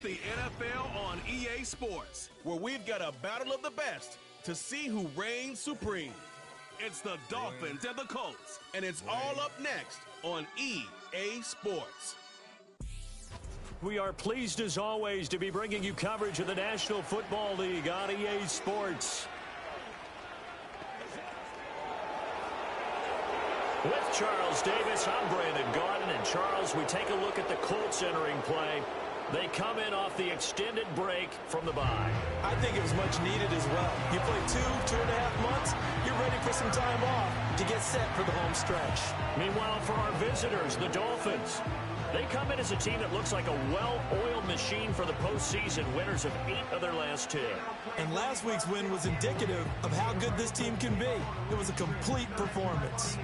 the NFL on EA Sports, where we've got a battle of the best to see who reigns supreme. It's the Dolphins and the Colts, and it's all up next on EA Sports. We are pleased, as always, to be bringing you coverage of the National Football League on EA Sports. With Charles Davis, I'm Brandon Gaudin. And Charles, we take a look at the Colts entering play. They come in off the extended break from the bye. I think it was much needed as well. You play 2.5 months, you're ready for some time off to get set for the home stretch. Meanwhile, for our visitors, the Dolphins, they come in as a team that looks like a well-oiled machine for the postseason, winners of 8 of their last 10. And last week's win was indicative of how good this team can be. It was a complete performance.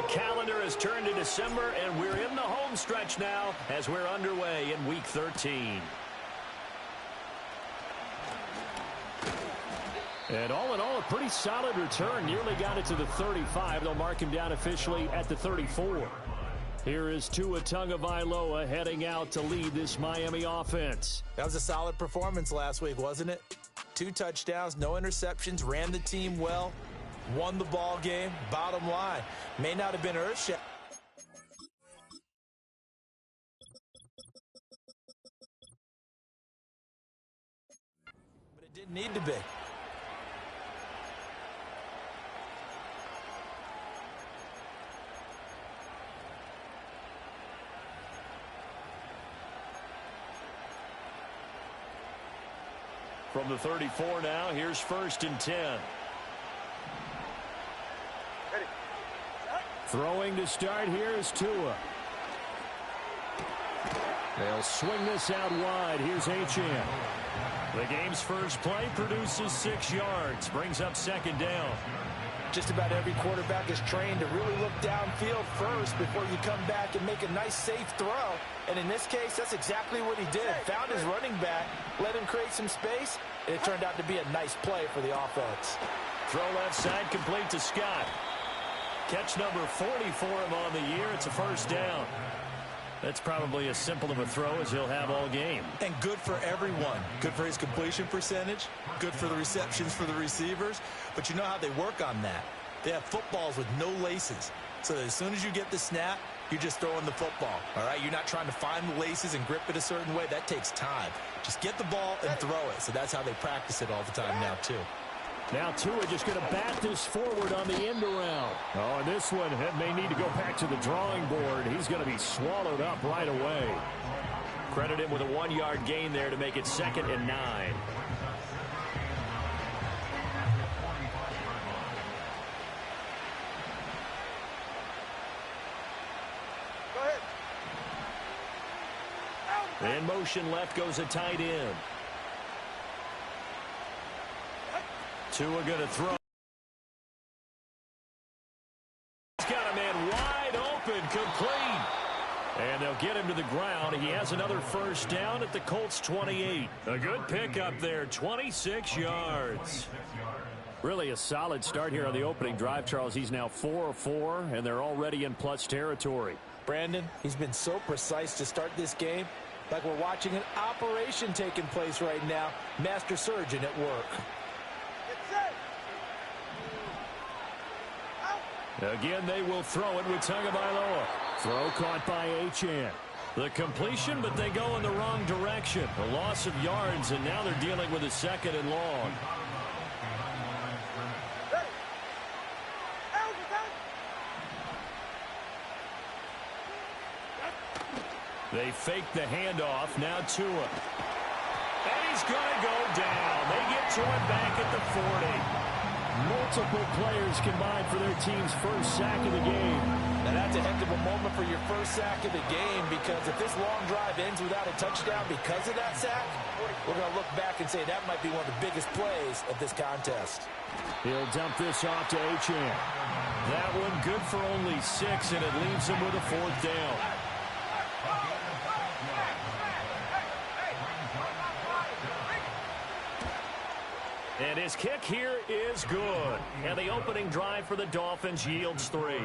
Calendar has turned to December, and we're in the home stretch now as we're underway in Week 13. And all in all, a pretty solid return. Nearly got it to the 35. They'll mark him down officially at the 34. Here is Tua Tagovailoa heading out to lead this Miami offense. That was a solid performance last week, wasn't it? 2 touchdowns, no interceptions, ran the team well. Won the ball game. Bottom line, may not have been earth-shattering, but it didn't need to be. From the 34 now, here's 1st and 10. Throwing to start here is Tua. They'll swing this out wide. Here's Achane. The game's first play produces 6 yards. Brings up 2nd down. Just about every quarterback is trained to really look downfield first before you come back and make a nice, safe throw. And in this case, that's exactly what he did. Found his running back, let him create some space, and it turned out to be a nice play for the offense. Throw left side complete to Scott. Catch number 40 for him on the year. It's a 1st down. That's probably as simple of a throw as he'll have all game. And good for everyone. Good for his completion percentage. Good for the receptions for the receivers. But you know how they work on that. They have footballs with no laces. So as soon as you get the snap, you're just throwing the football. All right? You're not trying to find the laces and grip it a certain way. That takes time. Just get the ball and throw it. So that's how they practice it all the time now, too. Now Tua just going to bat this forward on the end around. Oh, and this one may need to go back to the drawing board. He's going to be swallowed up right away. Credit him with a 1-yard gain there to make it 2nd and 9. Go ahead. In motion left goes a tight end. Tua going to throw. He's got a man wide open, complete. And they'll get him to the ground. He has another 1st down at the Colts 28. A good pickup there, 26 yards. Really a solid start here on the opening drive, Charles. He's now 4 of 4, and they're already in plus territory. Brandon, he's been so precise to start this game. Like we're watching an operation taking place right now. Master surgeon at work. Again, they will throw it with Tagovailoa. Throw caught by Achane. The completion, but they go in the wrong direction. A loss of yards, and now they're dealing with a 2nd and long. They fake the handoff. Now Tua. And he's going to go down. They get to him back at the 40. Multiple players combined for their team's 1st sack of the game. Now that's a heck of a moment for your 1st sack of the game, because if this long drive ends without a touchdown because of that sack, we're going to look back and say that might be one of the biggest plays of this contest. He'll dump this off to Achane. That one good for only 6, and it leaves him with a 4th down. his kick here is good. And the opening drive for the Dolphins yields 3.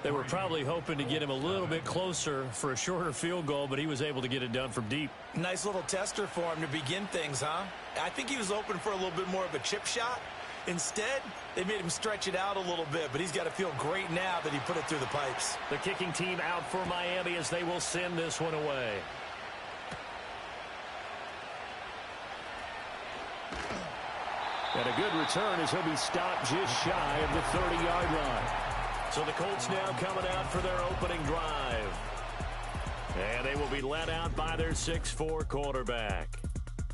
They were probably hoping to get him a little bit closer for a shorter field goal, but he was able to get it done from deep. Nice little tester for him to begin things, huh? I think he was open for a little bit more of a chip shot. Instead, they made him stretch it out a little bit, but he's got to feel great now that he put it through the pipes. The kicking team out for Miami as they will send this one away. And a good return as he'll be stopped just shy of the 30-yard line. So the Colts now coming out for their opening drive. And they will be led out by their 6'4" quarterback.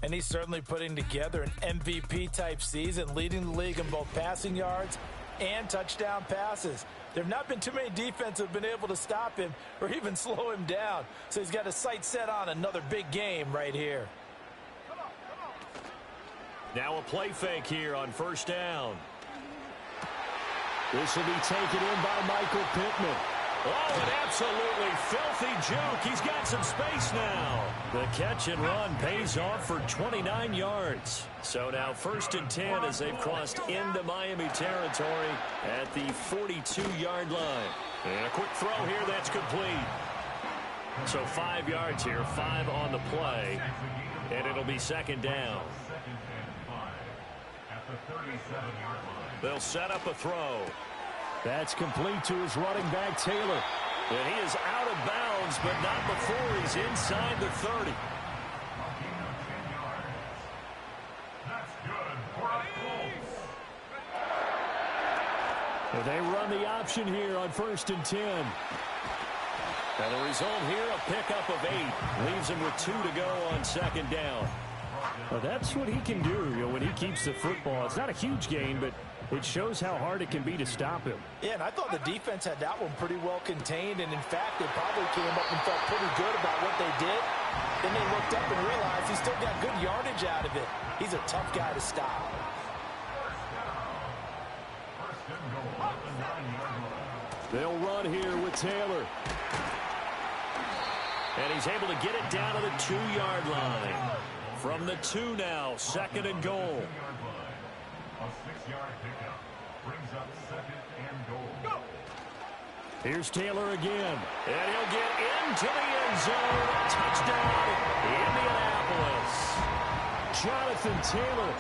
And he's certainly putting together an MVP-type season, leading the league in both passing yards and touchdown passes. There have not been too many defenses that have been able to stop him or even slow him down. So he's got his sights set on another big game right here. Now a play fake here on first down. This will be taken in by Michael Pittman. Oh, an absolutely filthy juke. He's got some space now. The catch and run pays off for 29 yards. So now 1st and 10 as they've crossed into Miami territory at the 42-yard line. And a quick throw here that's complete. So 5 yards here, 5 on the play. And it'll be 2nd down. They'll set up a throw. That's complete to his running back, Taylor. And he is out of bounds, but not before he's inside the 30. And they run the option here on 1st and 10. And the result here, a pickup of 8. Leaves him with 2 to go on 2nd down. Well, that's what he can do, when he keeps the football. It's not a huge gain, but it shows how hard it can be to stop him. Yeah, and I thought the defense had that one pretty well contained, and in fact, they probably came up and felt pretty good about what they did. Then they looked up and realized he still got good yardage out of it. He's a tough guy to stop. They'll run here with Taylor. And he's able to get it down to the 2-yard line. From the 2 now, 2nd and goal. Here's Taylor again. And he'll get into the end zone. Touchdown, Indianapolis. Jonathan Taylor,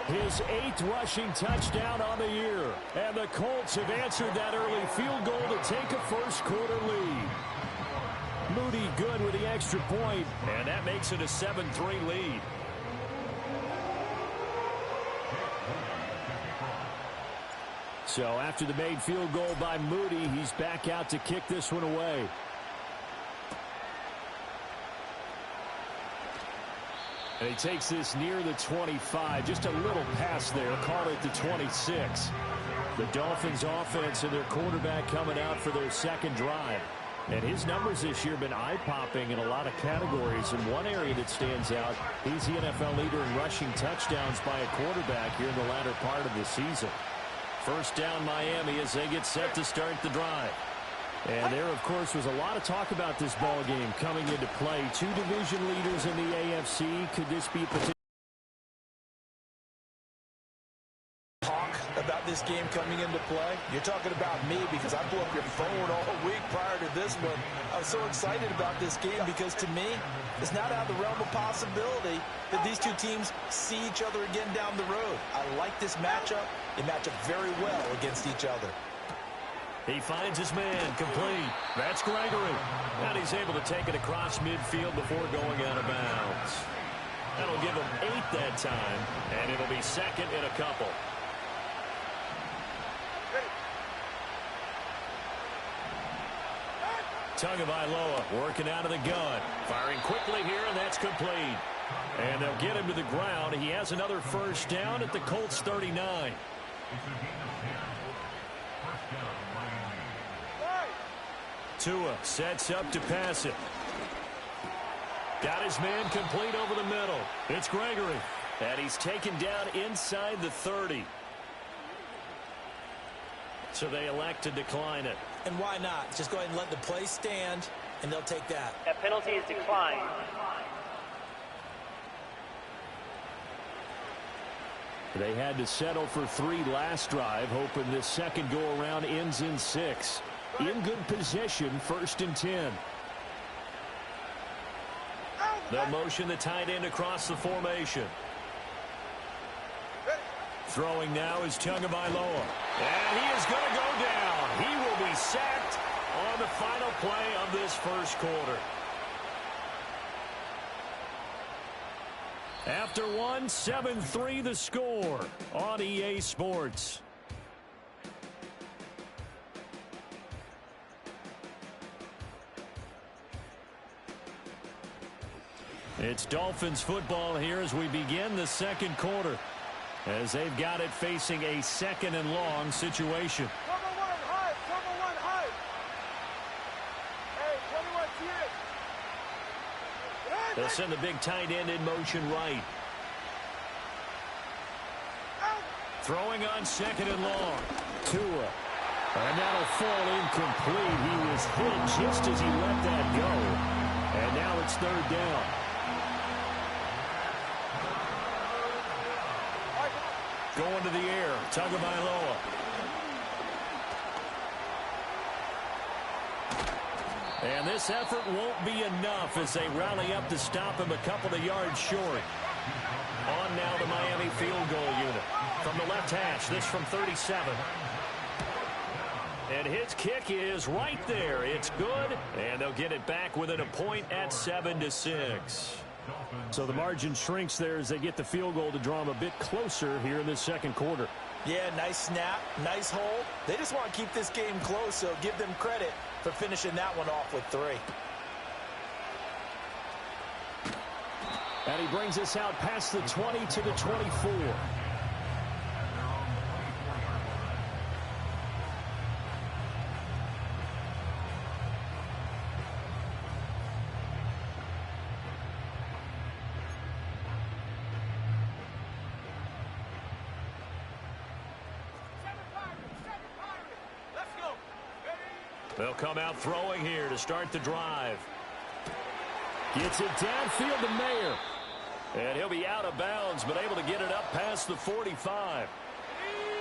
his 8th rushing touchdown on the year. And the Colts have answered that early field goal to take a first-quarter lead. Moody good with the extra point, and that makes it a 7-3 lead. So after the made field goal by Moody, he's back out to kick this one away. And he takes this near the 25. Just a little pass there. Call it the 26. The Dolphins offense and their quarterback coming out for their 2nd drive. And his numbers this year have been eye-popping in a lot of categories. In one area that stands out, he's the NFL leader in rushing touchdowns by a quarterback here in the latter part of the season. First down Miami as they get set to start the drive. And there, of course, was a lot of talk about this ball game coming into play. 2 division leaders in the AFC. Could this be potential? Talk about this game coming into play? You're talking about me because I blew up your phone all week prior to this one. I was so excited about this game because to me, it's not out of the realm of possibility that these two teams see each other again down the road. I like this matchup. They match up very well against each other. He finds his man complete. That's Gregory. And he's able to take it across midfield before going out of bounds. That'll give him 8 that time, and it'll be 2nd and a couple. Tagovailoa working out of the gun. Firing quickly here, and that's complete. And they'll get him to the ground. He has another first down at the Colts 39. Tua sets up to pass it. Got his man complete over the middle. It's Gregory. And he's taken down inside the 30. So they elect to decline it. And why not? Just go ahead and let the play stand, and they'll take that. That penalty is declined. They had to settle for 3 last drive, hoping this second go-around ends in 6. In good position, 1st and 10. They'll motion the tight end across the formation. Throwing now is Tagovailoa. And he is going to go down. He will be sacked on the final play of this first quarter. After one, 7-3 the score on EA Sports. It's Dolphins football here as we begin the second quarter, as they've got it facing a 2nd and long situation. Cover one high. Hey, 21 They'll send the big tight end in motion right. Throwing on 2nd and long. Tua. And that'll fall incomplete. He was hit just as he let that go. And now it's 3rd down. Going to the air, Tagovailoa. And this effort won't be enough as they rally up to stop him a couple of yards short. On now the Miami field goal unit. From the left hash, this from 37. And his kick is right there. It's good, and they'll get it back within a point at 7-6. So the margin shrinks there as they get the field goal to draw them a bit closer here in this second quarter. Yeah, nice snap, nice hold. They just want to keep this game close, so give them credit for finishing that one off with 3. And he brings us out past the 20 to the 24. They'll come out throwing here to start the drive. Gets it downfield to Mayer. And he'll be out of bounds, but able to get it up past the 45.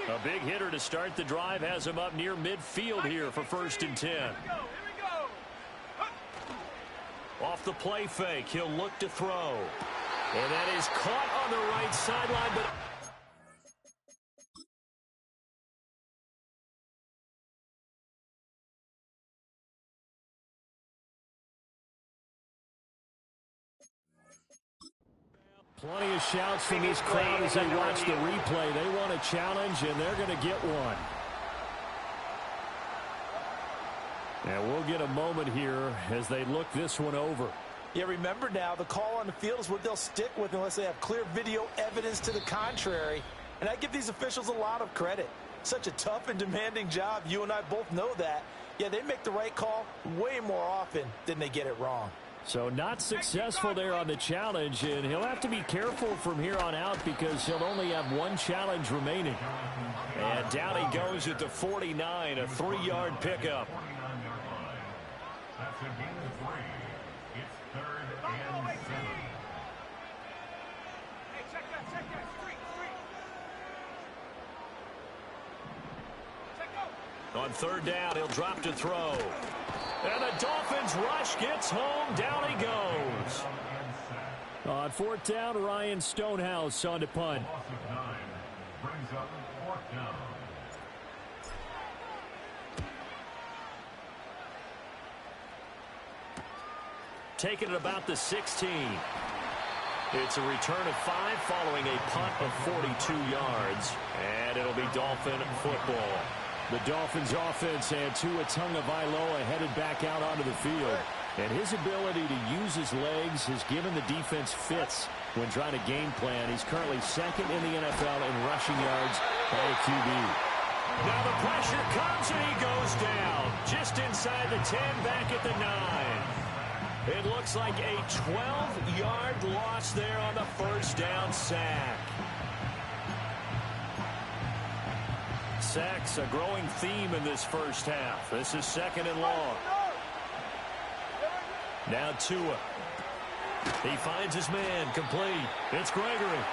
A big hitter to start the drive has him up near midfield here for 1st and 10. Off the play fake, he'll look to throw. And that is caught on the right sideline, but... Plenty of shouts from this crowd as they watch the replay. They want a challenge, and they're going to get one. And we'll get a moment here as they look this one over. Yeah, remember now, the call on the field is what they'll stick with unless they have clear video evidence to the contrary. And I give these officials a lot of credit. Such a tough and demanding job. You and I both know that. Yeah, they make the right call way more often than they get it wrong. So not successful there on the challenge, and he'll have to be careful from here on out because he'll only have one challenge remaining. And down he goes at the 49, a 3-yard pickup. That's a gain of 3. It's 3rd and 7. Hey, check that. Street. Check out. On 3rd down, he'll drop to throw. And the Dolphins rush gets home. Down he goes. On 4th down, Ryan Stonehouse on to punt. Loss of 9 brings up 4th down. Taking it about the 16. It's a return of 5 following a punt of 42 yards. And it'll be Dolphin football. The Dolphins offense and Tua Tagovailoa headed back out onto the field. And his ability to use his legs has given the defense fits when trying to game plan. He's currently 2nd in the NFL in rushing yards by a QB. Now the pressure comes and he goes down. Just inside the 10, back at the 9. It looks like a 12-yard loss there on the 1st down sack. Sacks, a growing theme in this first half. This is 2nd and long. Now Tua. He finds his man, complete. It's Gregory.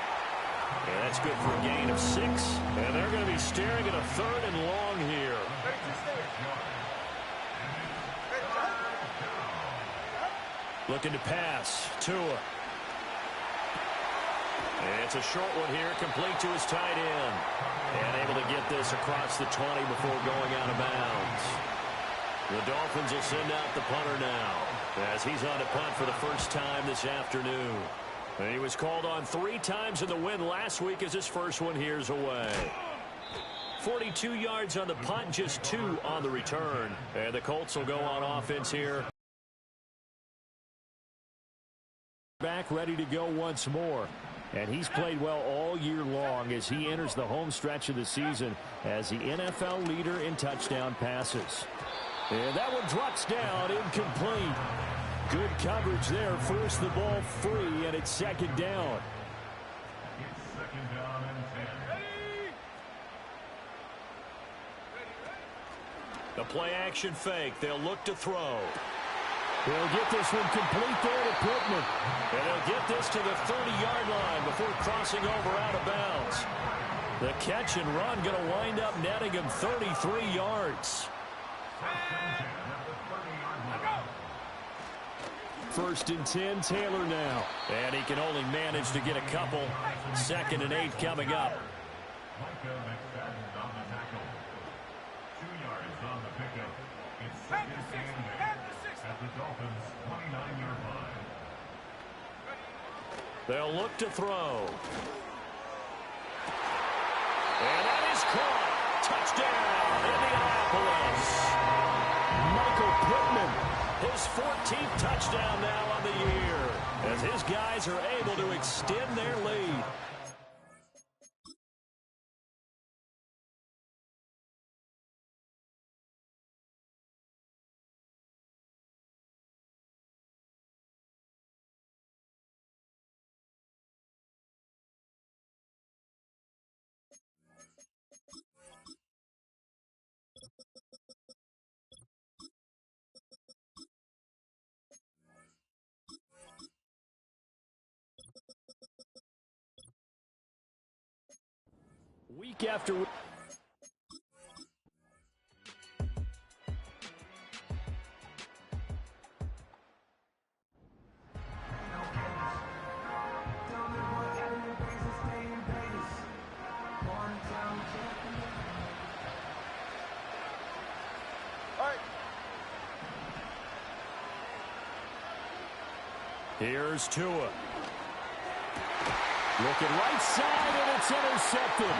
And that's good for a gain of 6. And they're going to be staring at a 3rd and long here. Looking to pass. Tua. And it's a short one here, complete to his tight end. And able to get this across the 20 before going out of bounds. The Dolphins will send out the punter now, as he's on to punt for the first time this afternoon. And he was called on 3 times in the win last week as his first one here's away. 42 yards on the punt, just 2 on the return. And the Colts will go on offense here. Back ready to go once more. And he's played well all year long as he enters the home stretch of the season as the NFL leader in touchdown passes. And that one drops down, incomplete. Good coverage there, forced the ball free, and it's 2nd down. It's 2nd down and 10. The play action fake. They'll look to throw. They'll get this one complete there to Pittman. And they'll get this to the 30-yard line before crossing over out of bounds. The catch and run going to wind up netting him 33 yards. 1st and 10, Taylor now. And he can only manage to get a couple. 2nd and 8 coming up. They'll look to throw. And that is caught. Touchdown, Indianapolis. Michael Pittman. His 14th touchdown now on the year, as his guys are able to extend their lead. Week after week. Here's Tua. Looking right side, and it's intercepted.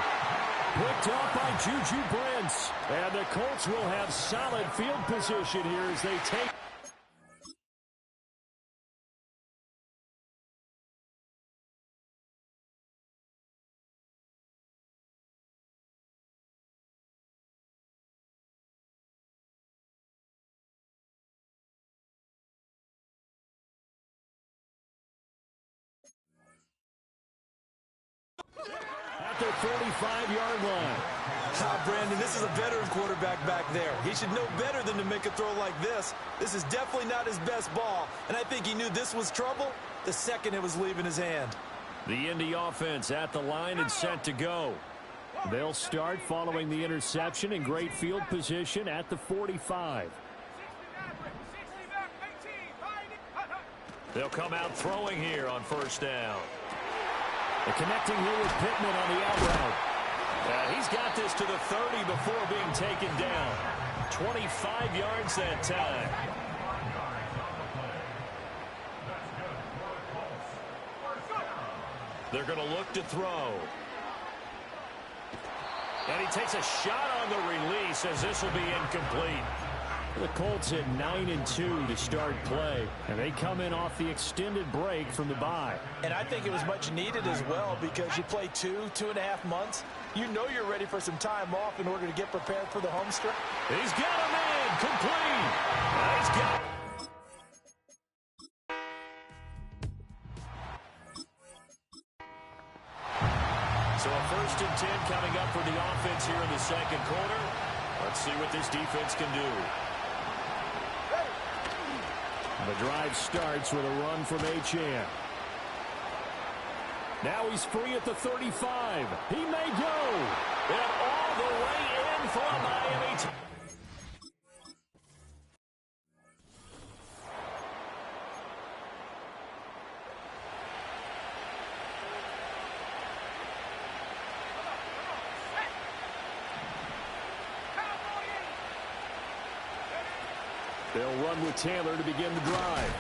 Picked off by Juju Brents. And the Colts will have solid field position here as they take. At their 45-yard line. Brandon, this is a veteran quarterback back there. He should know better than to make a throw like this. This is definitely not his best ball, and I think he knew this was trouble the second it was leaving his hand. The Indy offense at the line and set to go. They'll start following the interception in great field position at the 45. They'll come out throwing here on 1st down. They're connecting here with Pittman on the out route. He's got this to the 30 before being taken down. 25 yards that time. They're going to look to throw. And he takes a shot on the release as this will be incomplete. The Colts at 9-2 to start play, and they come in off the extended break from the bye. And I think it was much needed as well because you play 2.5 months. You know you're ready for some time off in order to get prepared for the home stretch. He's got a man complete. He's got. So a 1st and 10 coming up for the offense here in the 2nd quarter. Let's see what this defense can do. The drive starts with a run from Achane. Now he's free at the 35. He may go. And all the way in for a Miami. They'll run with Taylor to begin the drive.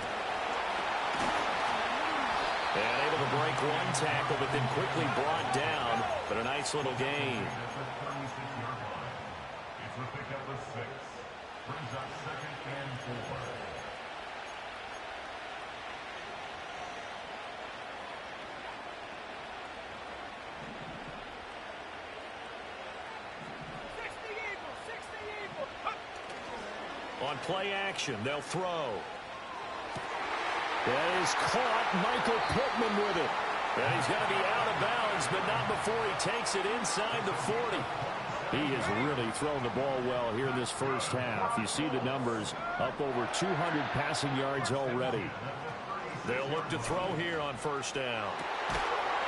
And able to break one tackle, but then quickly brought down. But a nice little gain. It's a pickup of 6. Brings up 2nd and 4. On play action, they'll throw. That is caught. Michael Pittman with it. And he's going to be out of bounds, but not before he takes it inside the 40. He has really thrown the ball well here in this first half. You see the numbers, up over 200 passing yards already. They'll look to throw here on first down.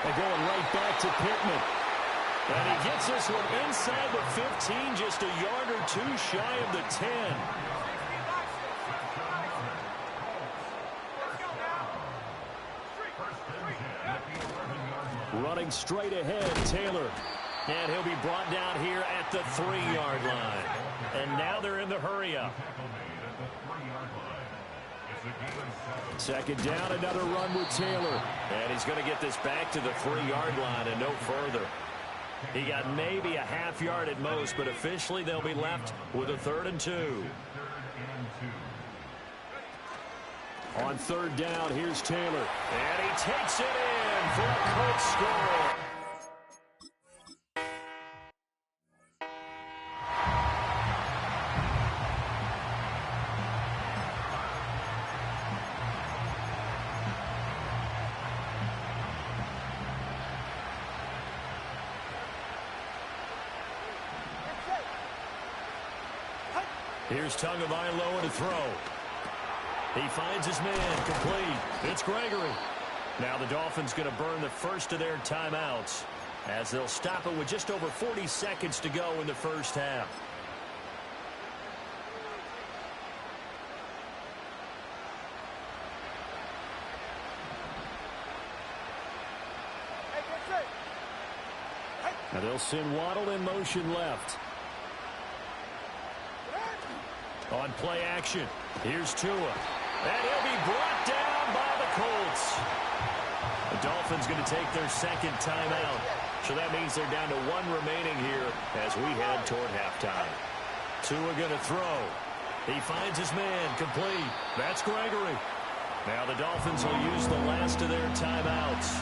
They're going right back to Pittman. And he gets this one inside the 15, just a yard or two shy of the 10. Running straight ahead, Taylor. And he'll be brought down here at the 3-yard line. And now they're in the hurry-up. Second down, another run with Taylor. And he's going to get this back to the 3-yard line and no further. He got maybe a half yard at most, but officially they'll be left with a 3rd and 2. On 3rd down, here's Taylor. And he takes it in for a Colts score. Here's Tagovailoa to throw. He finds his man, complete. It's Gregory. Now the Dolphins going to burn the first of their timeouts as they'll stop it with just over 40 seconds to go in the first half. Now they'll send Waddle in motion left. On play action, here's Tua. And he'll be brought down by the Colts. The Dolphins going to take their second timeout. So that means they're down to 1 remaining here as we head toward halftime. Tua going to throw. He finds his man, complete. That's Gregory. Now the Dolphins will use the last of their timeouts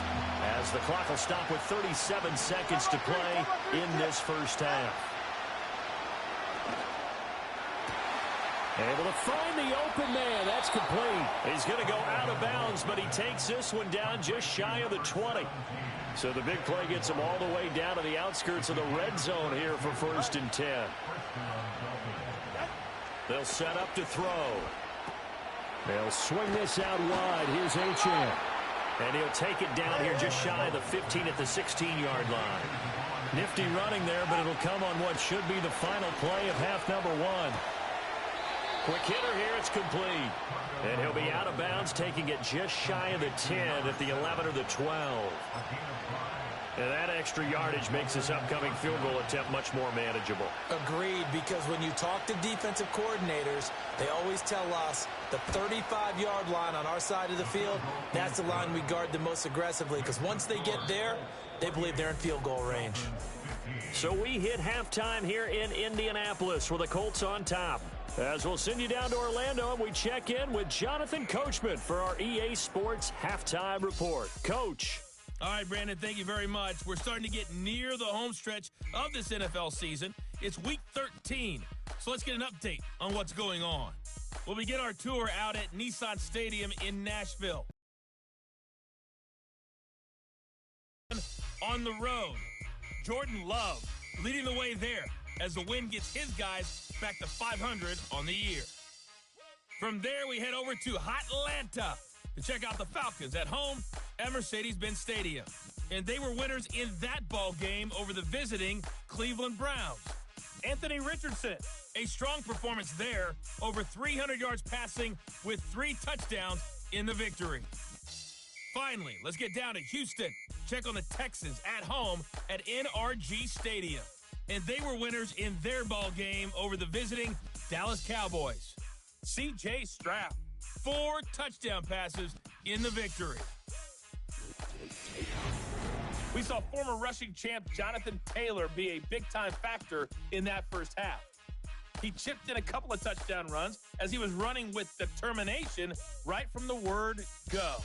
as the clock will stop with 37 seconds to play in this first half. Able to find the open man. That's complete. He's going to go out of bounds, but he takes this one down just shy of the 20. So the big play gets him all the way down to the outskirts of the red zone here for 1st and 10. They'll set up to throw. They'll swing this out wide. Here's Achane. And he'll take it down here just shy of the 15 at the 16-yard line. Nifty running there, but it'll come on what should be the final play of half number 1. Quick hitter here, it's complete. And he'll be out of bounds, taking it just shy of the 10 at the 11 or the 12. And that extra yardage makes this upcoming field goal attempt much more manageable. Agreed, because when you talk to defensive coordinators, they always tell us the 35-yard line on our side of the field, that's the line we guard the most aggressively, because once they get there, they believe they're in field goal range. So we hit halftime here in Indianapolis with the Colts on top. As we'll send you down to Orlando, and we check in with Jonathan Coachman for our EA Sports Halftime Report. Coach. All right, Brandon, thank you very much. We're starting to get near the home stretch of this NFL season. It's Week 13, so let's get an update on what's going on. We'll begin our tour out at Nissan Stadium in Nashville. On the road, Jordan Love leading the way there as the win gets his guys back to 500 on the year. From there, we head over to Atlanta to check out the Falcons at home at Mercedes-Benz Stadium. and they were winners in that ball game over the visiting Cleveland Browns. Anthony Richardson, a strong performance there, over 300 yards passing with 3 touchdowns in the victory. Finally, let's get down to Houston. Check on the Texans at home at NRG Stadium. And they were winners in their ball game over the visiting Dallas Cowboys. C.J. Stroud, 4 touchdown passes in the victory. We saw former rushing champ Jonathan Taylor be a big-time factor in that first half. He chipped in a couple of touchdown runs as he was running with determination right from the word go.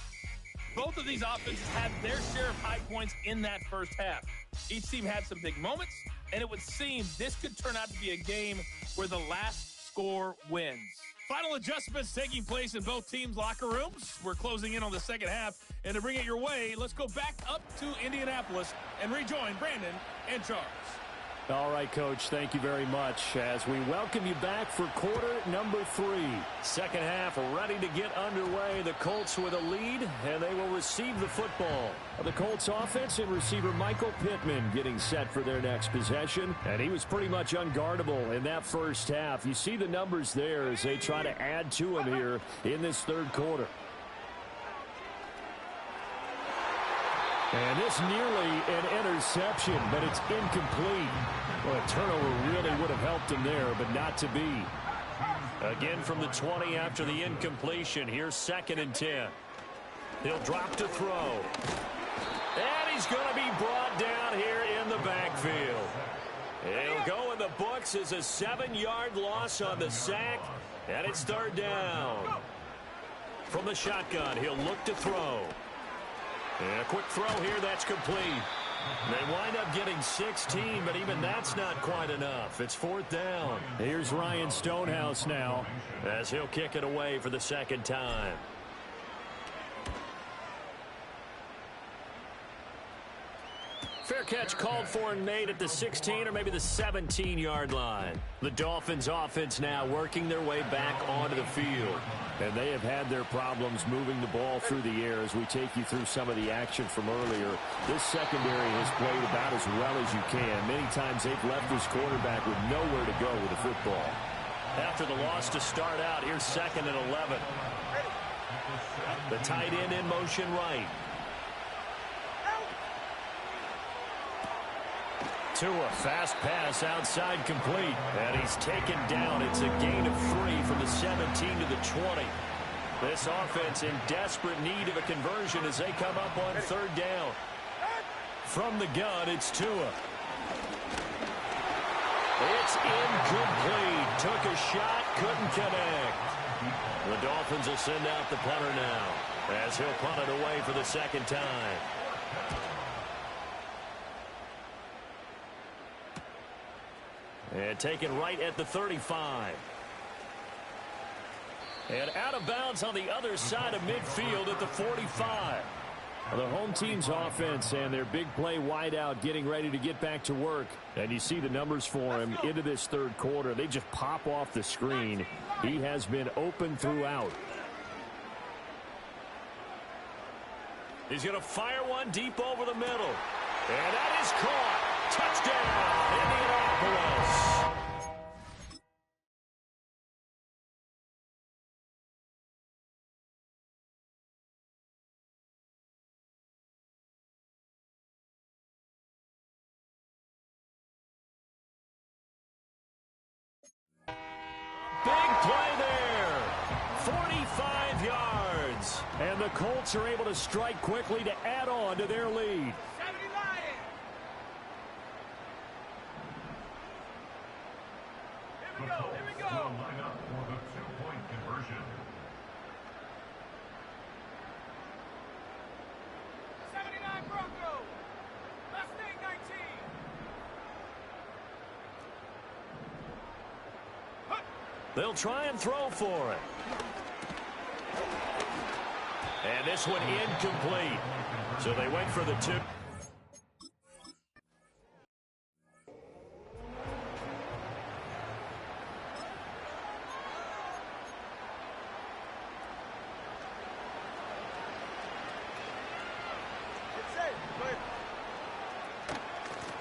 Both of these offenses had their share of high points in that first half. Each team had some big moments, and it would seem this could turn out to be a game where the last score wins. Final adjustments taking place in both teams' locker rooms. We're closing in on the second half, and to bring it your way, let's go back up to Indianapolis and rejoin Brandon and Charles. All right, Coach, thank you very much as we welcome you back for quarter number 3. Second half ready to get underway. The Colts with a lead, and they will receive the football. The Colts offense and receiver Michael Pittman getting set for their next possession, and he was pretty much unguardable in that first half. You see the numbers there as they try to add to him here in this third quarter. And this nearly an interception, but it's incomplete. Well, a turnover really would have helped him there, but not to be. Again from the 20 after the incompletion. Here's 2nd and 10. He'll drop to throw. And he's going to be brought down here in the backfield. He'll go in the books as a 7-yard loss on the sack, and it's 3rd down. From the shotgun, he'll look to throw. And a quick throw here, that's complete. They wind up getting 16, but even that's not quite enough. It's 4th down. Here's Ryan Stonehouse now as he'll kick it away for the 2nd time. Fair catch called for and made at the 16 or maybe the 17-yard line. The Dolphins offense now working their way back onto the field. And they have had their problems moving the ball through the air as we take you through some of the action from earlier. This secondary has played about as well as you can. Many times they've left this quarterback with nowhere to go with the football. After the loss to start out, here's 2nd and 11. The tight end in motion right. To a fast pass outside complete. And he's taken down. It's a gain of 3 from the 17 to the 20. This offense in desperate need of a conversion as they come up on 3rd down. From the gun, it's Tua. It's incomplete. Took a shot, couldn't connect. The Dolphins will send out the punter now as he'll punt it away for the 2nd time. And taken right at the 35. And out of bounds on the other side of midfield at the 45. The home team's offense and their big play wideout getting ready to get back to work. And you see the numbers for him into this 3rd quarter. They just pop off the screen. He has been open throughout. He's going to fire one deep over the middle. And that is caught. Touchdown, Indianapolis. Big play there. 45 yards. And the Colts are able to strike quickly to add on to their lead. Here we go. Line up for the 2-point conversion. 79 Broncos. Mustang 19. They'll try and throw for it. And this one incomplete. So they went for the 2. Get safe. Go ahead.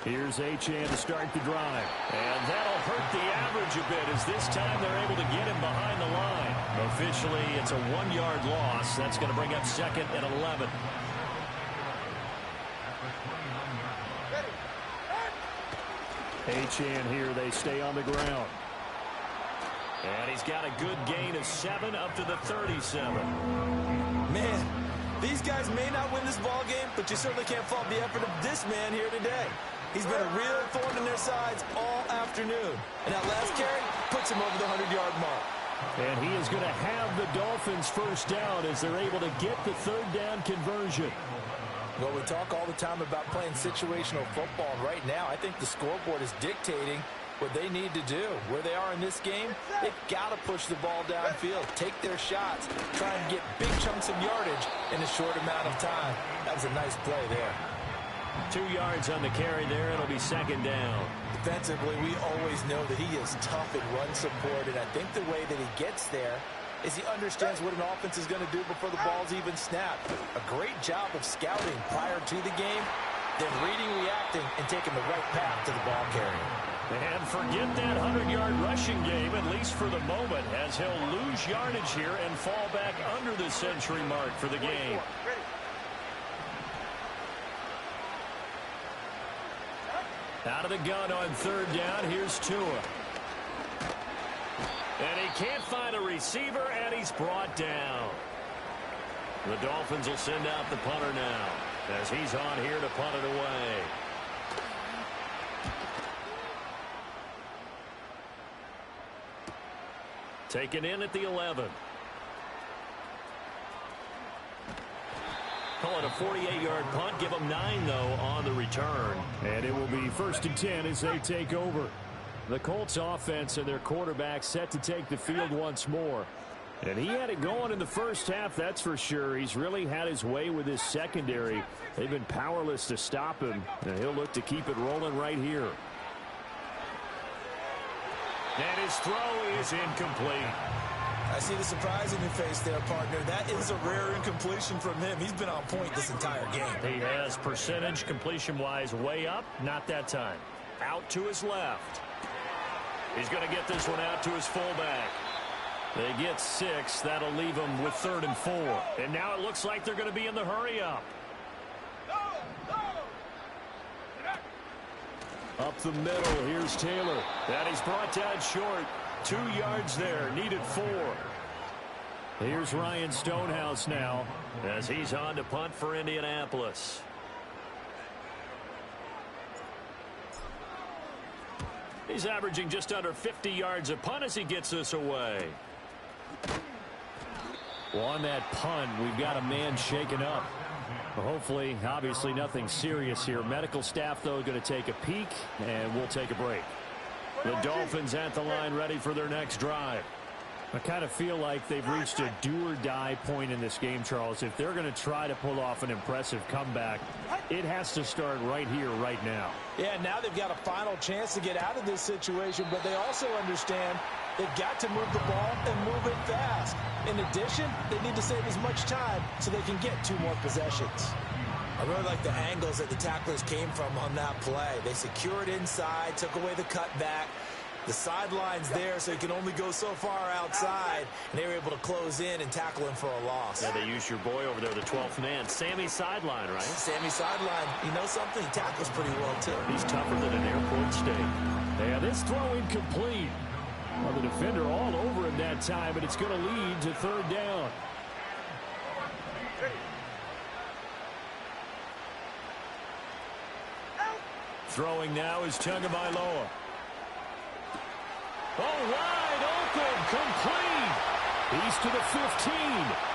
Here's Achane to start the drive. And that'll hurt the average a bit as this time they're able to get him behind the line. Officially, it's a 1-yard loss. That's going to bring up 2nd and 11. Achane here, they stay on the ground. And he's got a good gain of 7 up to the 37. Man, these guys may not win this ball game, but you certainly can't fault the effort of this man here today. He's been a real thorn in their sides all afternoon. And that last carry puts him over the 100-yard mark. And he is going to have the Dolphins first down as they're able to get the 3rd down conversion. Well, we talk all the time about playing situational football. And right now, I think the scoreboard is dictating what they need to do. Where they are in this game, they've got to push the ball downfield, take their shots, try and get big chunks of yardage in a short amount of time. That was a nice play there. 2 yards on the carry there. It'll be 2nd down. Defensively, we always know that he is tough in run support, and I think the way that he gets there is he understands what an offense is going to do before the ball's even snapped. A great job of scouting prior to the game, then reading, reacting, and taking the right path to the ball carrier. And forget that 100-yard rushing game, at least for the moment, as he'll lose yardage here and fall back under the century mark for the game. Out of the gun on 3rd down, here's Tua. And he can't find a receiver, and he's brought down. The Dolphins will send out the punter now, as he's on here to punt it away. Taken in at the 11. Call it a 48-yard punt. Give them 9, though, on the return. And it will be 1st and 10 as they take over. The Colts offense and their quarterback set to take the field once more. And he had it going in the first half, that's for sure. He's really had his way with his secondary. They've been powerless to stop him, and he'll look to keep it rolling right here. And his throw is incomplete. I see the surprise in your face there, partner. That is a rare incompletion from him. He's been on point this entire game. He has percentage completion-wise way up. Not that time. Out to his left. He's going to get this one out to his fullback. They get 6. That'll leave them with 3rd and 4. And now it looks like they're going to be in the hurry-up. Up the middle, here's Taylor. And he's brought down short. 2 yards there, needed 4. Here's Ryan Stonehouse now as he's on to punt for Indianapolis. He's averaging just under 50 yards a punt as he gets this away. Well, on that punt, we've got a man shaken up. Hopefully, obviously nothing serious here. Medical staff, though, going to take a peek, and we'll take a break. The Dolphins at the line ready for their next drive. I kind of feel like they've reached a do-or-die point in this game, Charles. If they're going to try to pull off an impressive comeback, it has to start right here, right now. Yeah, now they've got a final chance to get out of this situation, but they also understand they've got to move the ball and move it fast. In addition, they need to save as much time so they can get 2 more possessions. I really like the angles that the tacklers came from on that play. They secured inside, took away the cutback. The sideline's there, so he can only go so far outside, and they were able to close in and tackle him for a loss. Yeah, they used your boy over there, the 12th man, Sammy Sideline, right? Sammy Sideline. You know something? He tackles pretty well, too. He's tougher than an airport steak. Yeah, this throw incomplete. Well, the defender all over him that time, but it's going to lead to 3rd down. Throwing now is Tagovailoa. Oh, wide open, complete. He's to the 15,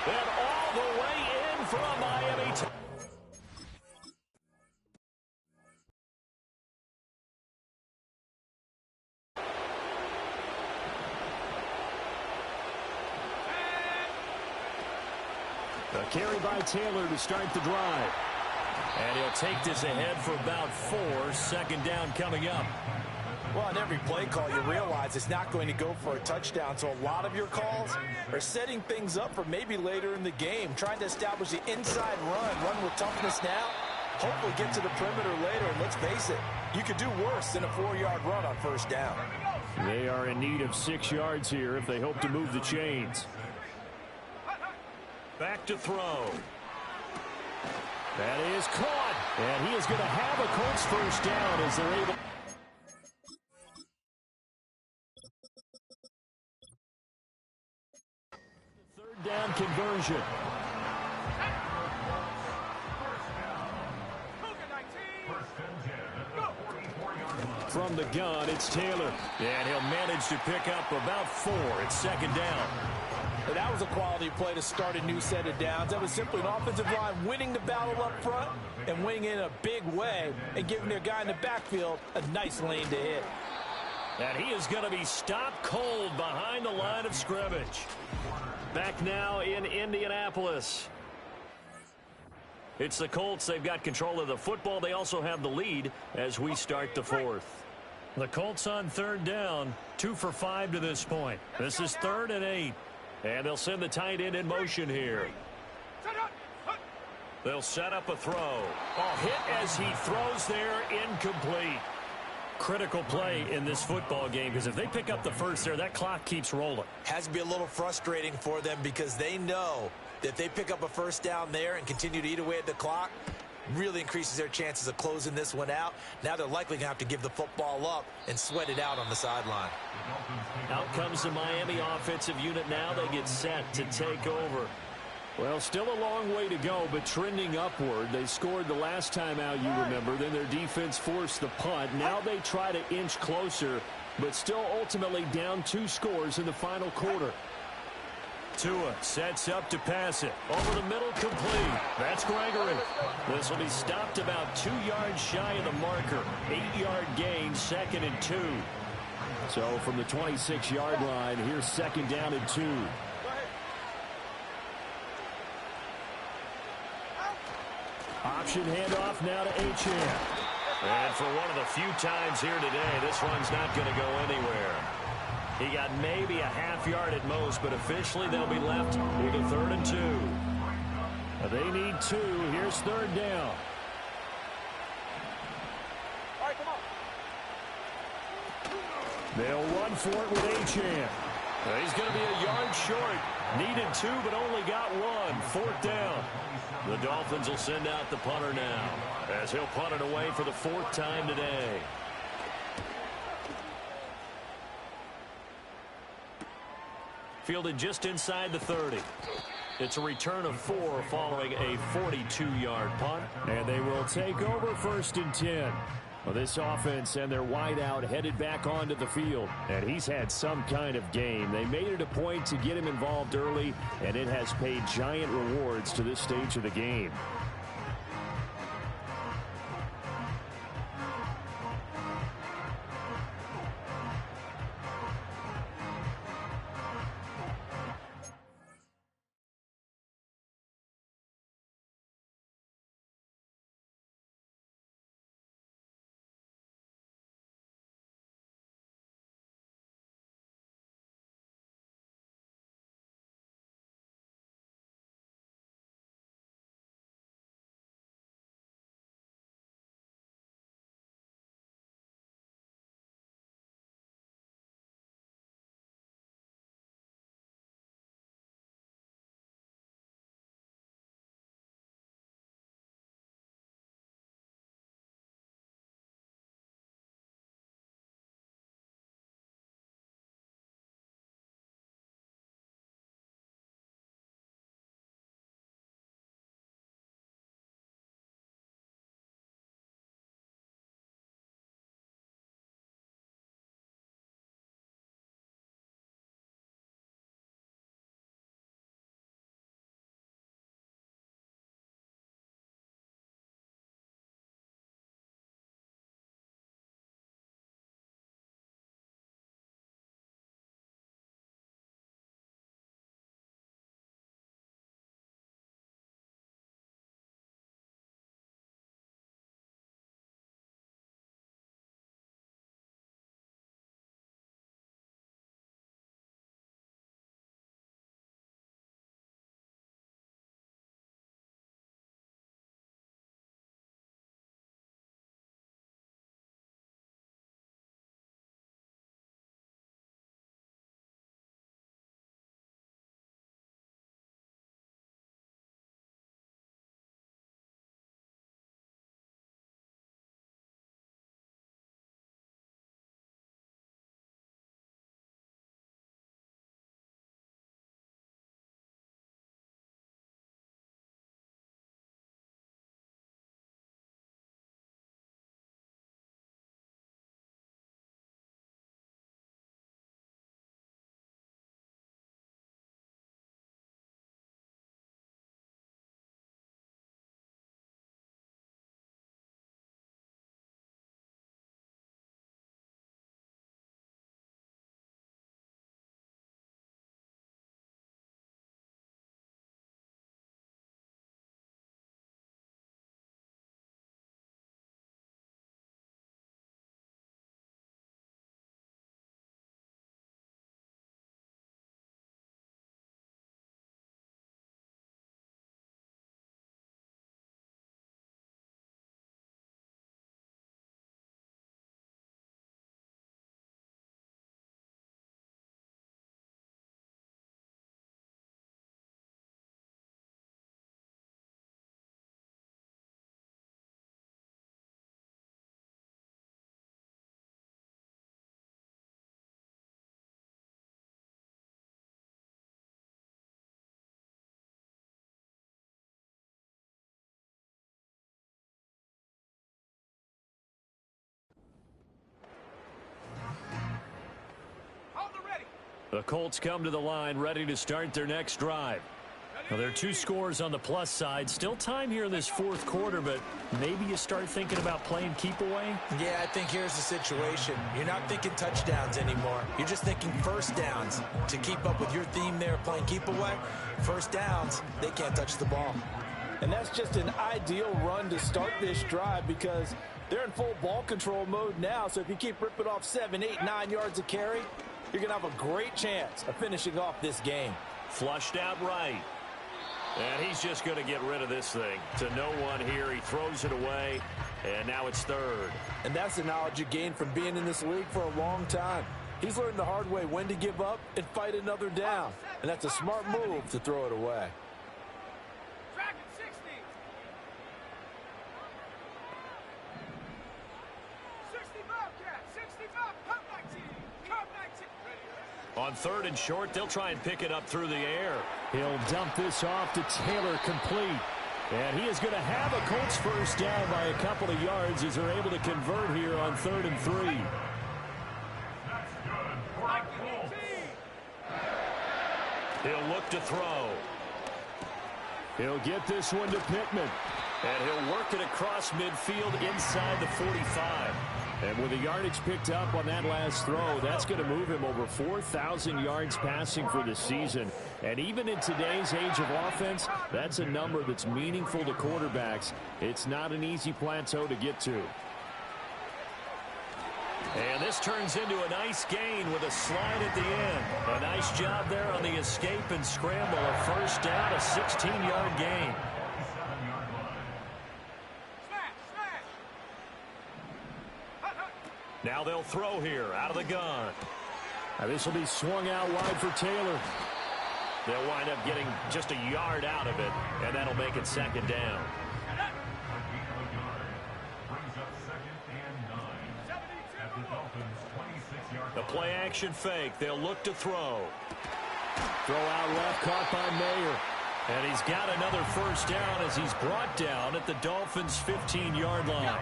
and all the way in for a Miami. A carry by Taylor to start the drive. And he'll take this ahead for about 4. 2nd down coming up. Well, on every play call, you realize it's not going to go for a touchdown, so a lot of your calls are setting things up for maybe later in the game, trying to establish the inside run with toughness now, hopefully get to the perimeter later, and let's face it, You could do worse than a 4-yard run on first down. They are in need of 6 yards here if they hope to move the chains. Back to throw. That is caught. And he is going to have a Colts first down as they're able. Third down conversion. From the gun, it's Taylor. And he'll manage to pick up about 4. It's second down. But that was a quality play to start a new set of downs. That was simply an offensive line winning the battle up front and winning in a big way and giving their guy in the backfield a nice lane to hit. And he is going to be stopped cold behind the line of scrimmage. Back now in Indianapolis. It's the Colts. They've got control of the football. They also have the lead as we start the fourth. The Colts on third down, 2 for 5 to this point. This is 3rd and 8. And they'll send the tight end in motion here. They'll set up a throw. Oh, hit as he throws there, incomplete. Critical play in this football game because if they pick up the first there, that clock keeps rolling. Has to be a little frustrating for them because they know that if they pick up a first down there and continue to eat away at the clock, really increases their chances of closing this one out. Now they're likely going to have to give the football up and sweat it out on the sideline. Out comes the Miami offensive unit now. They get set to take over. Well, still a long way to go, but trending upward. They scored the last time out, you remember. Then their defense forced the punt. Now they try to inch closer, but still ultimately down 2 scores in the final quarter. Tua sets up to pass it. Over the middle, complete. That's Gregory. This will be stopped about 2 yards shy of the marker. 8-yard gain, 2nd and 2. So from the 26-yard line, here's 2nd down and 2. Option handoff now to Achane. And for one of the few times here today, this one's not going to go anywhere. He got maybe a half yard at most, but officially they'll be left with a 3rd and 2. They need 2. Here's 3rd down. All right, come on. They'll run for it with Achane. He's going to be a yard short. Needed 2, but only got 1. 4th down. The Dolphins will send out the punter now as he'll punt it away for the 4th time today. Fielded just inside the 30. It's a return of 4 following a 42-yard punt. And they will take over 1st and 10. Well, this offense and their wideout headed back onto the field. And he's had some kind of game. They made it a point to get him involved early, and it has paid giant rewards to this stage of the game. The Colts come to the line ready to start their next drive. Now, there are 2 scores on the plus side. Still time here in this fourth quarter, but maybe you start thinking about playing keep away? Yeah, I think here's the situation. You're not thinking touchdowns anymore. You're just thinking first downs. To keep up with your theme there, playing keep away, first downs, they can't touch the ball. And that's just an ideal run to start this drive because they're in full ball control mode now. So if you keep ripping off 7, 8, 9 yards of carry, you're going to have a great chance of finishing off this game. Flushed out right. And he's just going to get rid of this thing. To no one here. He throws it away. And now it's third. And that's the knowledge you gain from being in this league for a long time. He's learned the hard way when to give up and fight another down. And that's a smart move to throw it away. Dragon 60. 65 cat. 65. Come 19. Come 19. On third and short, they'll try and pick it up through the air. He'll dump this off to Taylor, complete. And he is going to have a Colts first down by a couple of yards as they're able to convert here on 3rd and 3. That's good for a Colts. He'll look to throw. He'll get this one to Pittman. And he'll work it across midfield inside the 45. And with the yardage picked up on that last throw, that's going to move him over 4,000 yards passing for the season. And even in today's age of offense, that's a number that's meaningful to quarterbacks. It's not an easy plateau to get to. And this turns into a nice gain with a slide at the end. A nice job there on the escape and scramble. A first down, a 16-yard gain. Now they'll throw here out of the gun. Now this will be swung out wide for Taylor. They'll wind up getting just a yard out of it, and that'll make it second down. The play action fake. They'll look to throw. Throw out left, caught by Mayer. And he's got another first down as he's brought down at the Dolphins' 15-yard line.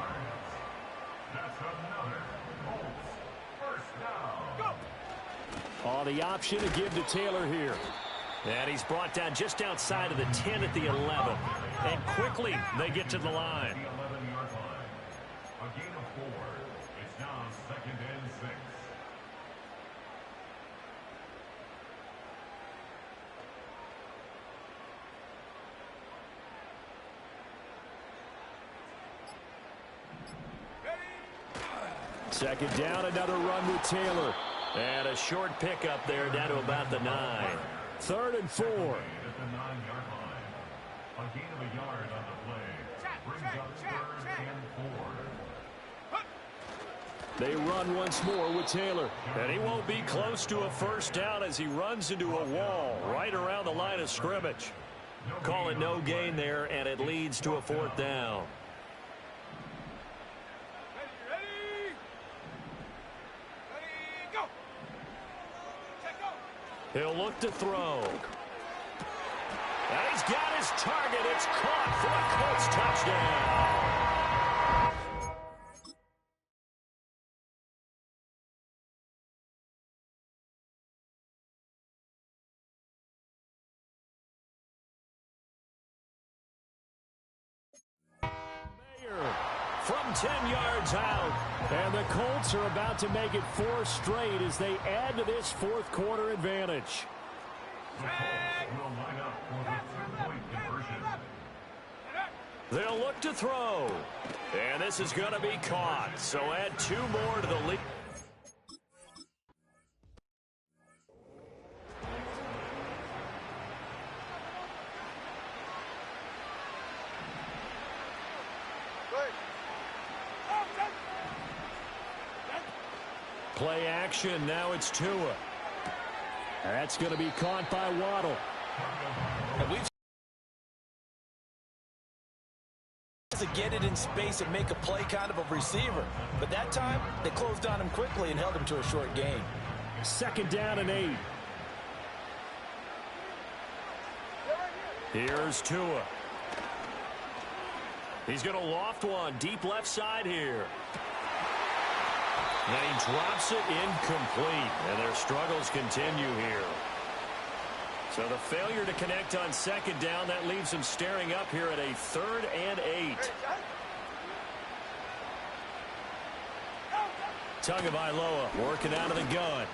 Oh, the option to give to Taylor here. And he's brought down just outside of the 10 at the 11. And quickly they get to the line. The 11-yard line. A gain of 4. It's now 2nd and 6. Second down, another run with Taylor. And a short pickup there down to about the 9. 3rd and 4. At the 9-yard line. A gain of a yard on the play. Brings up 3rd and 4. They run once more with Taylor. And he won't be close to a first down as he runs into a wall right around the line of scrimmage. Call it no gain there, and it leads to a 4th down. He'll look to throw. And he's got his target. It's caught for a Colts touchdown. From 10 yards out. And the Colts are about to make it 4 straight as they add to this fourth quarter advantage. The Colts will line up for the 2-point conversion. They'll look to throw. And this is going to be caught. So add 2 more to the lead. Play action. Now it's Tua. That's going to be caught by Waddle. And we've to get it in space and make a play kind of a receiver. But that time, they closed on him quickly and held him to a short gain. 2nd down and 8. Here's Tua. He's going to loft one deep left side here. And he drops it incomplete. And their struggles continue here. So the failure to connect on second down, that leaves him staring up here at a 3rd and 8. Tagovailoa working out of the gun.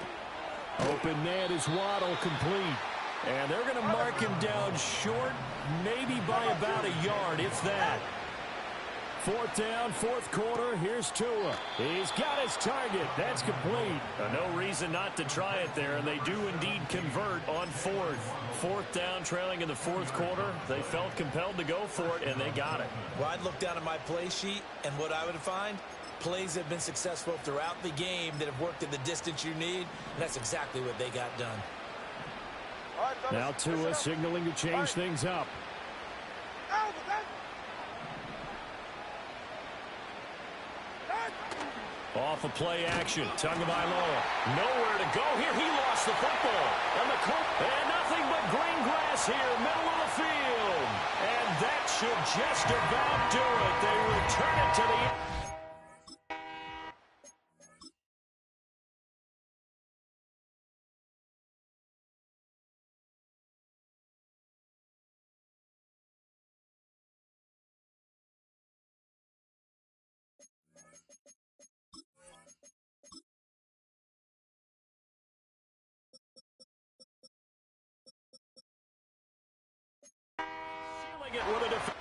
Open man is Waddle, complete. And they're going to mark him down short, maybe by about a yard, if that. 4th down, 4th quarter. Here's Tua. He's got his target. That's complete. No reason not to try it there, and they do indeed convert on 4th. 4th down, trailing in the 4th quarter. They felt compelled to go for it, and they got it. Well, I'd look down at my play sheet, and what I would find, plays have been successful throughout the game that have worked in the distance you need, and that's exactly what they got done. Now Tua signaling to change things up. Off of play action, Tagovailoa. Nowhere to go here. He lost the football. And the Colts, and nothing but green grass here, middle of the field. And that should just about do it. They return it to the... It with a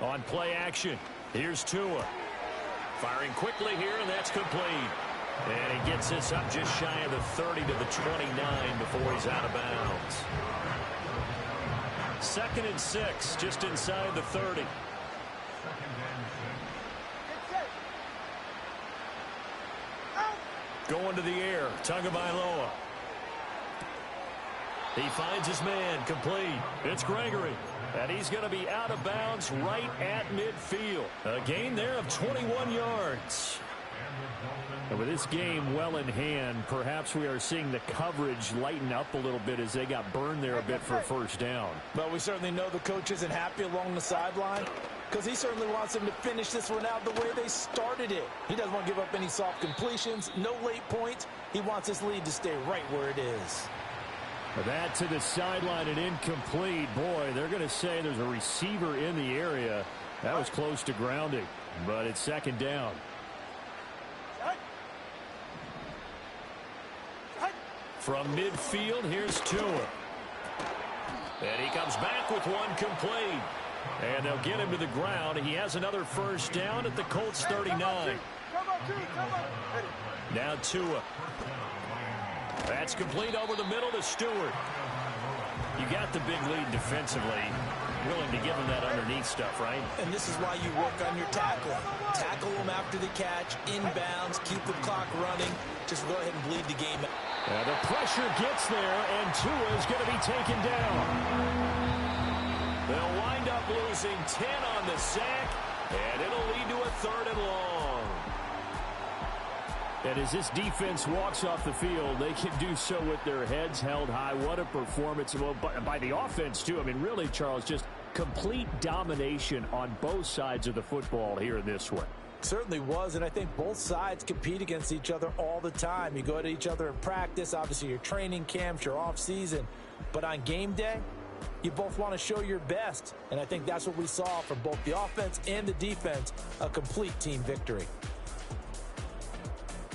on play action. Here's Tua. Firing quickly here, and that's complete. And he gets this up just shy of the 30 to the 29 before he's out of bounds. 2nd and 6, just inside the 30. Going to the air, Tagovailoa. He finds his man, complete. It's Gregory. And he's going to be out of bounds right at midfield. A gain there of 21 yards. And with this game well in hand, perhaps we are seeing the coverage lighten up a little bit as they got burned there a bit for a 1st down. But we certainly know the coach isn't happy along the sideline because he certainly wants them to finish this one out the way they started it. He doesn't want to give up any soft completions, no late points. He wants his lead to stay right where it is. That to the sideline and incomplete. Boy, they're going to say there's a receiver in the area. That was close to grounding, but it's 2nd down. From midfield, here's Tua. And he comes back with one complete. And they'll get him to the ground. He has another 1st down at the Colts 39. Now Tua. That's complete over the middle to Stewart. You got the big lead defensively. Willing to give him that underneath stuff, right? And this is why you work on your tackle. Tackle him after the catch, inbounds, keep the clock running. Just go ahead and bleed the game. The pressure gets there, and Tua is going to be taken down. They'll wind up losing 10 on the sack, and it'll lead to a 3rd and long. And as this defense walks off the field, they can do so with their heads held high. What a performance by the offense, too. I mean, really, Charles, just complete domination on both sides of the football here in this one. Certainly was, and I think both sides compete against each other all the time. You go at each other in practice, obviously your training camps, your off-season. But on game day, you both want to show your best. And I think that's what we saw from both the offense and the defense, a complete team victory.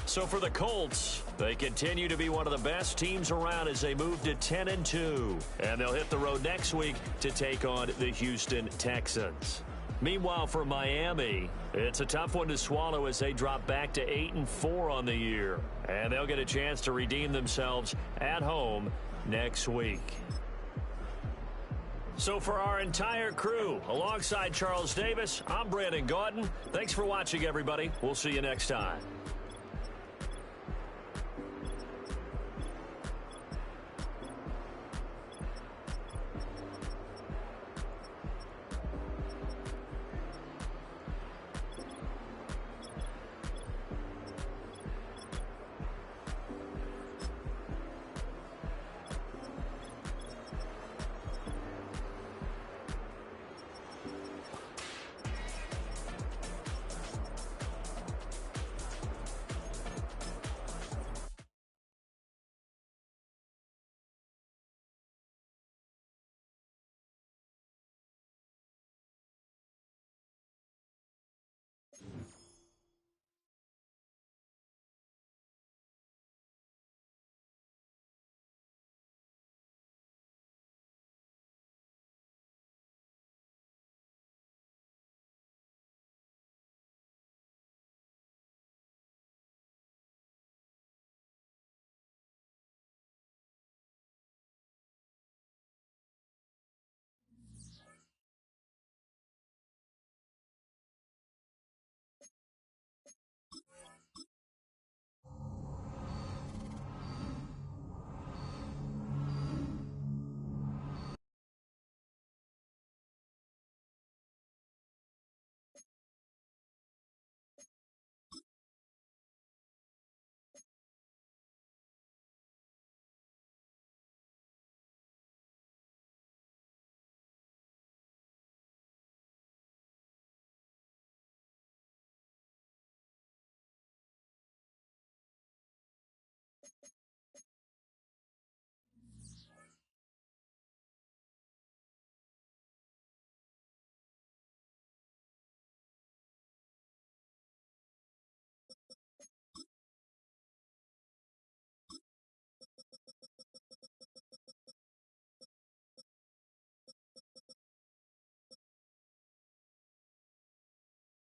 So for the Colts, they continue to be one of the best teams around as they move to 10-2. And they'll hit the road next week to take on the Houston Texans. Meanwhile, for Miami, it's a tough one to swallow as they drop back to 8-4 on the year. And they'll get a chance to redeem themselves at home next week. So for our entire crew, alongside Charles Davis, I'm Brandon Gaudin. Thanks for watching, everybody. We'll see you next time.